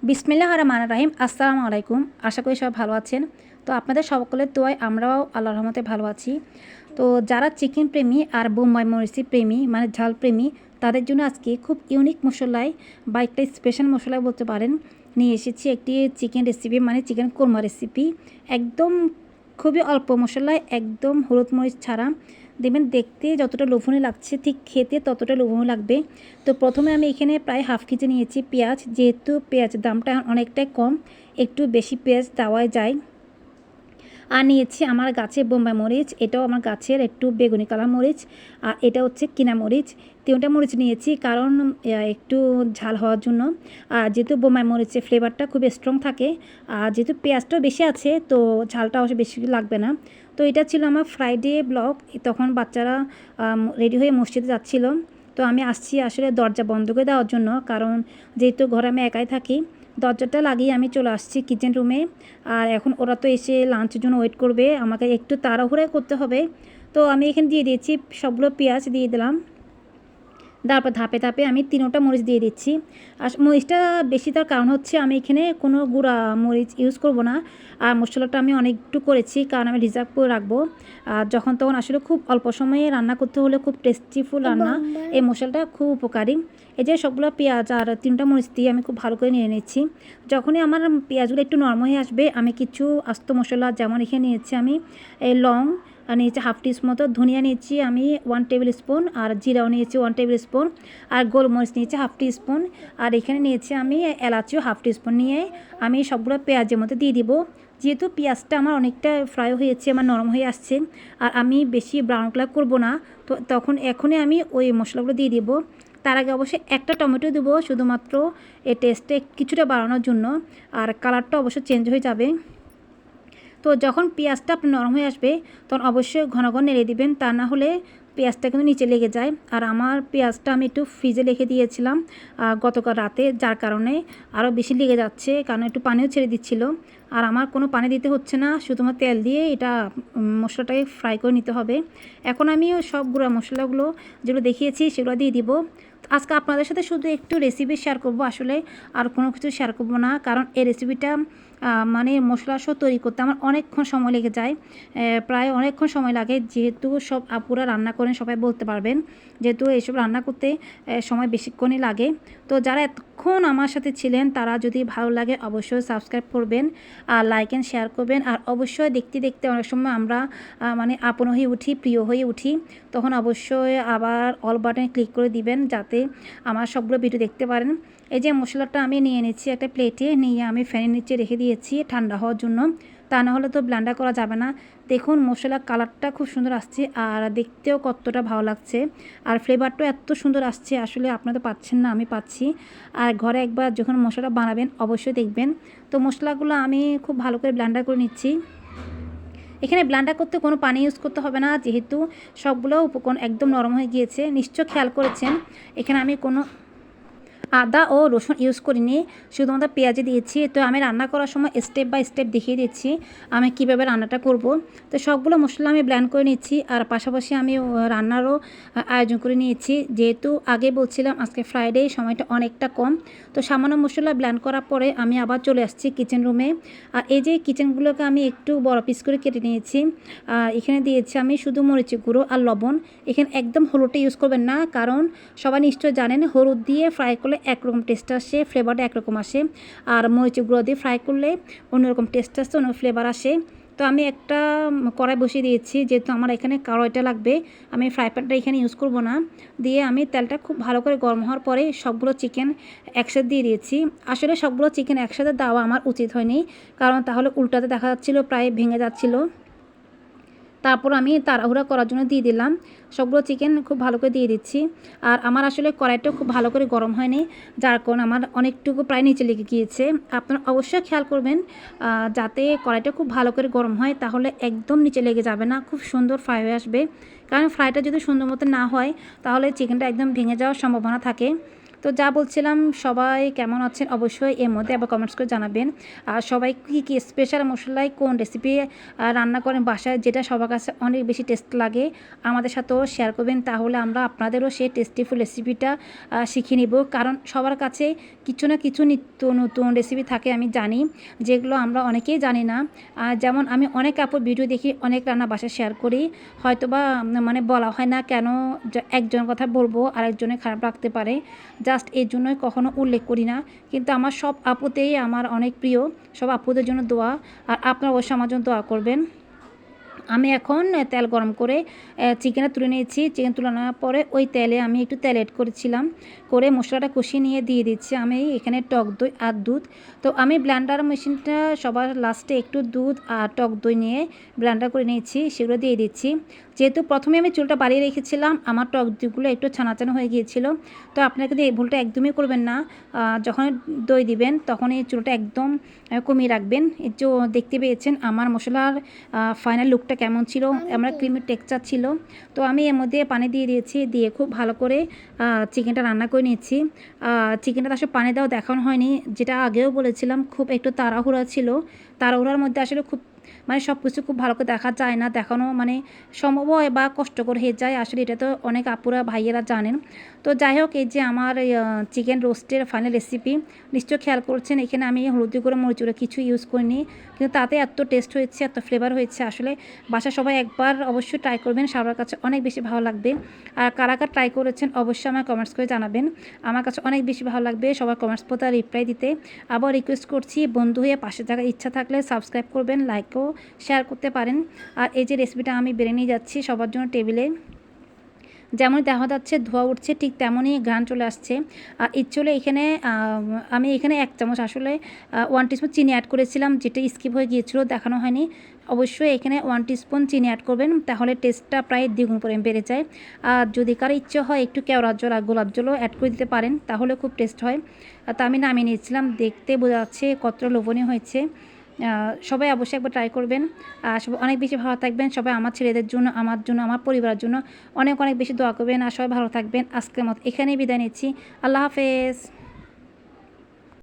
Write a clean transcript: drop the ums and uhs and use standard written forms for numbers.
বিসমিল্লাহির রহমানির রহিম। আসসালামু আলাইকুম। আশা করি সবাই ভালো আছেন। তো আপনাদের সকলের দোয়ায় আমরাও আল্লাহর রহমতে ভালো আছি। তো যারা চিকেন প্রেমী আর বোম্বাই মরিচি প্রেমী মানে ঝাল প্রেমী তাদের জন্য আজকে খুব ইউনিক মশলায় বা একটা স্পেশাল মশলায় বলতে পারেন নিয়ে এসেছি একটি চিকেন রেসিপি মানে চিকেন কোরমা রেসিপি। একদম খুবই অল্প মশলায় একদম হলুদ মরিচ ছাড়া দেখবেন দেখতে যতটা লোভনীয় লাগছে ঠিক খেতে ততটা লোভনীয় লাগবে। তো প্রথমে আমি এখানে প্রায় হাফ কেজি নিয়েছি পেঁয়াজ, যেহেতু পেঁয়াজের দামটা অনেকটাই কম একটু বেশি পেঁয়াজ দেওয়াই যায়। আর নিয়েছি আমার গাছের বোম্বাই মরিচ, এটাও আমার গাছের একটু বেগুনি কালার মরিচ, আর এটা হচ্ছে কিনা মরিচ। তিনটা মরিচ নিয়েছি কারণ একটু ঝাল হওয়ার জন্য। আর যেহেতু বোম্বাই মরিচের ফ্লেভারটা খুব স্ট্রং থাকে আর যেহেতু পেঁয়াজটাও বেশি আছে তো ঝালটা অবশ্য বেশি লাগবে না। তো এটা ছিল আমার ফ্রাইডে ব্লগ, তখন বাচ্চারা রেডি হয়ে মসজিদে যাচ্ছিল। তো আমি আসছি আসলে দরজা বন্ধ করে দেওয়ার জন্য, কারণ যেহেতু ঘরে আমি একাই থাকি দরজাটা লাগিয়ে আমি চলে আসছি কিচেন রুমে। আর এখন ওরা তো এসে লাঞ্চের জন্য ওয়েট করবে, আমাকে একটু তাড়াহুড়াই করতে হবে। তো আমি এখানে দিয়ে দিয়েছি সবগুলো পেঁয়াজ দিয়ে দিলাম, তারপর ধাপে ধাপে আমি তিনোটা মরিচ দিয়ে দিচ্ছি। আর মরিচটা বেশি তার কারণ হচ্ছে আমি এখানে কোনো গুঁড়া মরিচ ইউজ করব না। আর মশলাটা আমি অনেকটু করেছি কারণ আমি রিজার্ভ করে রাখবো। আর যখন তখন আসলে খুব অল্প সময়ে রান্না করতে হলে খুব টেস্টিফুল রান্না এই মশলাটা খুব উপকারী। এই যে সবগুলো পেঁয়াজ আর তিনটা মরিচ দিয়ে আমি খুব ভালো করে নিয়ে নিচ্ছি। যখনই আমার পেঁয়াজগুলো একটু নরম হয়ে আসবে আমি কিছু আস্ত মশলা যেমন এখানে নিয়েছি আমি লং আর নিয়েছি হাফ টিস্পুন মতো, ধনিয়া নিয়েছি আমি 1 টেবিল স্পুন, আর জিরাও নিয়েছি 1 টেবিল স্পুন, আর গোলমরিচ নিয়েছি হাফ টিস্পুন, আর এখানে নিয়েছি আমি এলাচিও হাফ টিস্পুন নিয়ে আমি সবগুলো পেঁয়াজের মধ্যে দিয়ে দিব। যেহেতু পেঁয়াজটা আমার অনেকটা ফ্রাই হয়েছে, আমার নরম হয়ে আসছে আর আমি বেশি ব্রাউন কালার করবো না, তো এখনই আমি ওই মশলাগুলো দিয়ে দিব। তার আগে অবশ্যই একটা টমেটো দেবো শুধুমাত্র এই টেস্টে কিছুটা বাড়ানোর জন্য, আর কালারটা অবশ্য চেঞ্জ হয়ে যাবে। তো যখন পেঁয়াজটা আপনার নরম হয়ে আসবে তখন অবশ্যই ঘন ঘন নেড়ে দিবেন, তা না হলে পেঁয়াজটা কিন্তু নিচে লেগে যায়। আর আমার পেঁয়াজটা আমি একটু ফ্রিজে রেখে দিয়েছিলাম গতকাল রাতে, যার কারণে আরও বেশি লেগে যাচ্ছে, কারণ একটু পানিও ছেড়ে দিচ্ছিল। আর আমার কোনো পানি দিতে হচ্ছে না, শুধুমাত্র তেল দিয়ে এটা মশলাটাকে ফ্রাই করে নিতে হবে। এখন আমি সব গুঁড়া মশলাগুলো যেগুলো দেখিয়েছি সেগুলো দিয়ে দিব। আজকে আপনাদের সাথে শুধু একটু রেসিপি শেয়ার করব, আসলে আর কোনো কিছু শেয়ার করব না, কারণ এই রেসিপিটা মানে মশলা সহ তৈরি করতে আমার অনেকক্ষণ সময় লেগে যায়, প্রায় অনেকক্ষণ সময় লাগে। যেহেতু সব আপুরা রান্না করেন সবাই বলতে পারবেন, যেহেতু এইসব রান্না করতে সময় বেশিক্ষণই লাগে। তো যারা এতক্ষণ আমার সাথে ছিলেন তারা যদি ভালো লাগে অবশ্যই সাবস্ক্রাইব করবেন আর লাইক অ্যান্ড শেয়ার করবেন। আর অবশ্যই দেখতে দেখতে অনেক সময় আমরা মানে আপন হয়ে উঠি, প্রিয় হয়ে উঠি, তখন অবশ্যই আবার অল বাটনে ক্লিক করে দিবেন যাতে আমার সবগুলো ভিডিও দেখতে পারেন। এই যে মশলাটা আমি নিয়ে নিচ্ছি একটা প্লেটে, নিয়ে আমি ফ্যানের নিচে রেখে দিয়েছি ঠান্ডা হওয়ার জন্য, তা না হলে তো ব্লেন্ডার করা যাবে না। দেখুন মশলার কালারটা খুব সুন্দর আসছে আর দেখতেও কতটা ভালো লাগছে, আর ফ্লেভারটাও এত সুন্দর আসছে, আসলে আপনারা পাচ্ছেন না আমি পাচ্ছি। আর ঘরে একবার যখন মশলাটা বানাবেন অবশ্যই দেখবেন। তো মশলাগুলো আমি খুব ভালো করে ব্লেন্ডার করে নিচ্ছি। এখানে ব্লেন্ডার করতে কোনো পানি ইউজ করতে হবে না, যেহেতু সবগুলো উপকরণ একদম নরম হয়ে গিয়েছে। নিশ্চয় খেয়াল করেছেন এখানে আমি কোনো আদা ও রসুন ইউজ করিনি, শুধুমাত্র পেঁয়াজে দিয়েছি। তো আমি রান্না করার সময় স্টেপ বাই স্টেপ দেখিয়ে দিচ্ছি আমি কীভাবে রান্নাটা করব। তো সবগুলো মশলা আমি ব্লেন্ড করে নিচ্ছি, আর পাশাপাশি আমি রান্নারও আয়োজন করে নিয়েছি। যেহেতু আগে বলছিলাম আজকে ফ্রাইডে, সময়টা অনেকটা কম, তো সামান্য মশলা ব্লেন্ড করার পরে আমি আবার চলে আসছি কিচেন রুমে। আর এই যে কিচেনগুলোকে আমি একটু বড় পিস করে কেটে নিয়েছি। আর এখানে দিয়েছি আমি শুধু মরিচের গুঁড়ো আর লবণ। এখানে একদম হলুদটা ইউজ করবেন না, কারণ সবাই নিশ্চয় জানেন হলুদ দিয়ে ফ্রাই করলে একরকম টেস্ট আসে, ফ্লেভারটা একরকম আসে, আর মরিচের গুঁড়ো দিয়ে ফ্রাই করলে অন্যরকম টেস্ট আসে, অন্য ফ্লেভার আসে। তো আমি একটা কড়াই বসিয়ে দিয়েছি, যেহেতু আমার এখানে কড়াইটা লাগবে, আমি ফ্রাই প্যানটা এখানে ইউজ করব না। দিয়ে আমি তেলটা খুব ভালো করে গরম হওয়ার পরে সবগুলো চিকেন একসাথে দিয়ে দিয়েছি। আসলে সবগুলো চিকেন একসাথে দেওয়া আমার উচিত হয়নি, কারণ তাহলে উল্টাতে দেখা যাচ্ছিলো, প্রায় ভেঙে যাচ্ছিলো। তারপর আমি তাড়াহুড়া করার জন্য দিয়ে দিলাম সবগুলো চিকেন, খুব ভালো করে দিয়ে দিচ্ছি। আর আমার আসলে কড়াইটা খুব ভালো করে গরম হয়নি, যার কারণে আমার অনেকটুকু প্রায় নিচে লেগে গিয়েছে। আপনারা অবশ্যই খেয়াল করবেন যাতে কড়াইটা খুব ভালো করে গরম হয়, তাহলে একদম নিচে লেগে যাবে না, খুব সুন্দর ফ্রাই হয়ে আসবে। কারণ ফ্রাইটা যদি সুন্দর মতো না হয় তাহলে চিকেনটা একদম ভেঙে যাওয়ার সম্ভাবনা থাকে। তো তো যা বলছিলাম, সবাই কেমন আছেন অবশ্যই এর মধ্যে আবার কমেন্টস করে জানাবেন। আর সবাই কী স্পেশাল মশলায় কোন রেসিপি রান্না করেন বাসায়, যেটা সবার কাছে অনেক বেশি টেস্ট লাগে আমাদের সাথেও শেয়ার করবেন। তাহলে আমরা আপনাদেরও সেই টেস্টিফুল রেসিপিটা শিখে নিব। কারণ সবার কাছে কিছু না কিছু নিত্য নতুন রেসিপি থাকে, আমি জানি, যেগুলো আমরা অনেকেই জানি না। যেমন আমি অনেক আপুর ভিডিও দেখি, অনেক রান্না বাসায় শেয়ার করি, হয়তোবা মানে বলা হয় না কেন, একজনের কথা বলবো আরেকজনের খারাপ লাগতে পারে, জাস্ট এর জন্যই কখনো উল্লেখ করি না। কিন্তু আমার সব আপুতেই আমার অনেক প্রিয়, সব আপুদের জন্য দোয়া, আর আপনারা অবশ্যই আমার জন্য দোয়া করবেন। আমি এখন তেল গরম করে চিকেনটা তুলে নিয়েছি। চিকেন তুলে নেওয়ার পরে ওই তেলে আমি একটু তেল অ্যাড করেছিলাম, করে মশলাটা কষিয়ে নিয়ে দিয়ে দিচ্ছি আমি এখানে টক দই আর দুধ। তো আমি ব্লেন্ডার মেশিনটা সবার লাস্টে একটু দুধ আর টক দই নিয়ে ব্লেন্ডার করে নিয়েছি, সেগুলো দিয়ে দিচ্ছি। যেহেতু প্রথমে আমি চুলটা বাড়িয়ে রেখেছিলাম, আমার টক দইগুলো একটু ছানা হয়ে গিয়েছিল। তো আপনারা কিন্তু এই ভুলটা একদমই করবেন না, যখন দই দিবেন তখন এই চুলটা একদম কমিয়ে রাখবেন। এই যে দেখতে পেয়েছেন আমার মশলার ফাইনাল লুকটা কেমন ছিল, আমরা ক্রিমের টেক্সচার ছিল। তো আমি এর মধ্যে পানি দিয়ে দিয়েছি, দিয়ে খুব ভালো করে চিকেনটা রান্না করে নিয়েছি। চিকেনটা আসলে পানি দেওয়া দেখানো হয়নি, যেটা আগেও বলেছিলাম, খুব একটু তাড়াহুড়া ছিল। তাড়াহুড়ার মধ্যে আসলে খুব মানে সব কিছু খুব ভালো করে দেখা যায় না, দেখানো মানে সম্ভব হয় বা কষ্টকর হয়ে যায়। আসলে এটা তো অনেক আপুরা ভাইয়েরা জানেন। তো যাই হোক, এই যে আমার চিকেন রোস্টের ফাইনাল রেসিপি, নিশ্চয়ই খেয়াল করছেন এখানে আমি হলুদি করে মরিচ গুঁড়ো কিছু ইউজ করিনি, কিন্তু তাতে এত টেস্ট হয়েছে, এত ফ্লেভার হয়েছে। আসলে বাসা সবাই একবার অবশ্যই ট্রাই করবেন, সবার কাছে অনেক বেশি ভালো লাগবে। আর কারা কারা ট্রাই করেছেন অবশ্যই আমার কমেন্টস করে জানাবেন, আমার কাছে অনেক বেশি ভালো লাগবে সবার কমেন্টস পত্র রিপ্লাই দিতে। আবার রিকোয়েস্ট করছি, বন্ধু হয়ে পাশে থাকার ইচ্ছা থাকলে সাবস্ক্রাইব করবেন, লাইকও শেয়ার করতে পারেন। আর এই যে রেসিপিটা আমি বেড়ে নিয়ে যাচ্ছি সবার জন্য টেবিলে, যেমন দেখা যাচ্ছে ধোয়া উঠছে ঠিক তেমনই ঘ্রাণ চলে আসছে। আর ইচ্ছে হলে এখানে আমি এখানে 1 চামচ আসলে 1 টিস্পুন চিনি অ্যাড করেছিলাম, যেটা স্কিপ হয়ে গিয়েছিল, দেখানো হয়নি। অবশ্যই এখানে 1 টিস্পুন চিনি অ্যাড করবেন, তাহলে টেস্টটা প্রায় দ্বিগুণ করে বেড়ে যায়। আর যদি কারো ইচ্ছে হয় একটু কেওড়ার জল আর গোলাপ জলও অ্যাড করে দিতে পারেন, তাহলে খুব টেস্ট হয়। তা আমি নামিয়ে নিয়েছিলাম, দেখতে বোঝা যাচ্ছে কতটা লোভনীয় হয়েছে। সবাই অবশ্যই একবার ট্রাই করবেন। সবাই অনেক বেশি ভালো থাকবেন, সবাই আমার ছেলেদের জন্য, আমার জন্য, আমার পরিবারের জন্য অনেক অনেক বেশি দোয়া করবেন। আর সবাই ভালো থাকবেন। আজকের মতো এখানেই বিদায় নিচ্ছি। আল্লাহ হাফেজ।